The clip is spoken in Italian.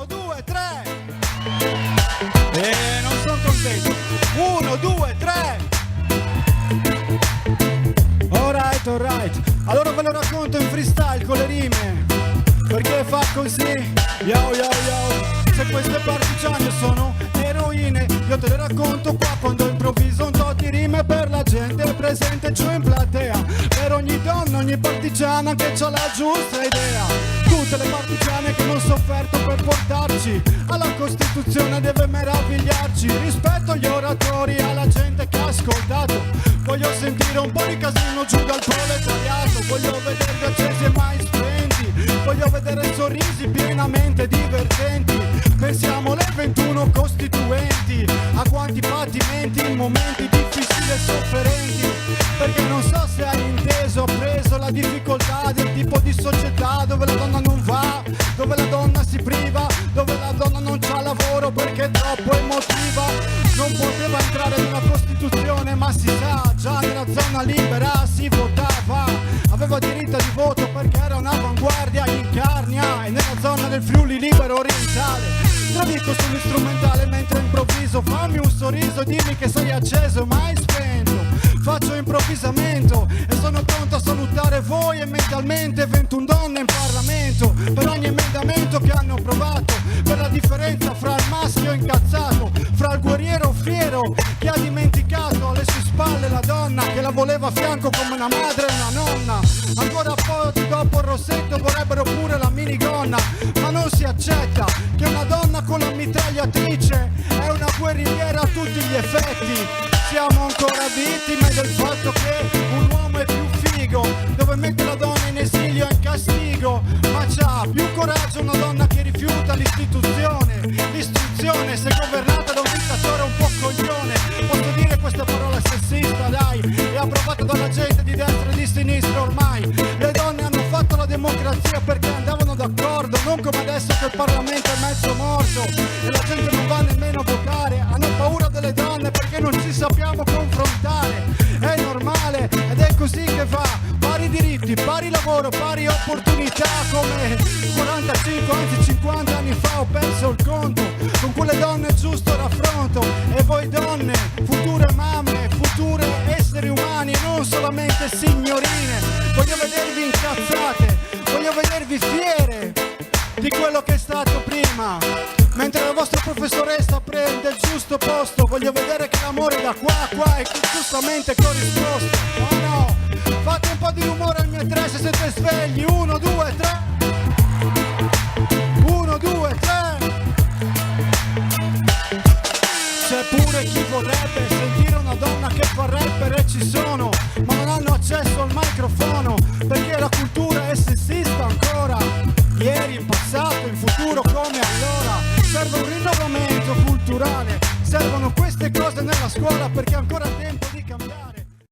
2, 3. Non sono contento. 1, 2, 3. Alright, alright. Allora ve lo racconto in freestyle con le rime. Perché fa così? Yo, yo, yo. Se queste partigiane sono eroine, io te le racconto qua quando improvviso un tot di rime per la gente presente giù in platea. Per ogni donna, ogni partigiana che c'ha la giusta idea. Tutte le partigiane che hanno sofferto per portarci alla Costituzione deve meravigliarci. Rispetto agli oratori, alla gente che ha ascoltato. Voglio sentire un po' di casino giù dal proletariato. Voglio vedervi accesi e mai spenti. Voglio vedere sorrisi pienamente divertenti. Pensiamo alle 21 costituenti, a quanti patimenti in momenti difficili e sofferenti. Perché non so se hai inteso, appreso la difficoltà del tipo di società dove la donna non va, dove la donna si priva, dove la donna non c'ha lavoro perché è troppo emotiva. Non poteva entrare nella Costituzione, ma si sa, già nella zona libera si votava. Aveva diritto di voto perché era un'avanguardia in Carnia e nella zona del Friuli libero orientale. Travico sull'istrumentale mentre improvviso, fammi un sorriso, dimmi che sei acceso, mai spento. Faccio improvvisamento e sono pronto a salutare voi e mentalmente 21 donne in Parlamento. Per ogni emendamento che hanno approvato, per la differenza fra il maschio incazzato, fra il guerriero fiero che ha dimenticato alle sue spalle la donna che la voleva a fianco come una madre e una nonna. Ancora poi dopo il rossetto vorrebbero pure la minigonna, ma non si accetta che una donna con la mitragliatrice è una guerrigliera a tutti gli effetti. Siamo ancora vittime del fatto che un uomo è più figo, dove mette la donna in esilio e in castigo. Ma c'ha più coraggio una donna che rifiuta l'istituzione, l'istruzione, se governata da un dittatore un po' coglione. Posso dire questa parola sessista, dai, è approvata dalla gente di destra e di sinistra ormai. Le donne hanno fatto la democrazia perché andavano d'accordo, non come adesso che il Parlamento è mezzo morto e la gente non va nemmeno a votare. Hanno paura delle donne perché non ci sappiamo confrontare. È normale ed è così che va. Pari diritti, pari lavoro, pari opportunità. Come 45, anzi 50 anni fa ho perso il conto. Con quelle donne giusto raffronto. E voi donne, future mamme, future esseri umani e non solamente signorine. Voglio vedervi incazzate, voglio vedervi fiere di quello che è stato prima. Mentre la vostra professoressa prende il giusto posto, voglio vedere che l'amore da qua a qua è giustamente corrisposto. Oh no, fate un po' di rumore al mio 3 se siete svegli. 1, 2, 3. 1, 2, 3. C'è pure chi vorrebbe sentire una donna che fa rapper e ci sono, ma non hanno accesso al microfono perché la cultura è sessista ancora. Ieri, in passato, in futuro come allora. Serve un rinnovamento culturale, servono queste cose nella scuola perché è ancora tempo di cambiare.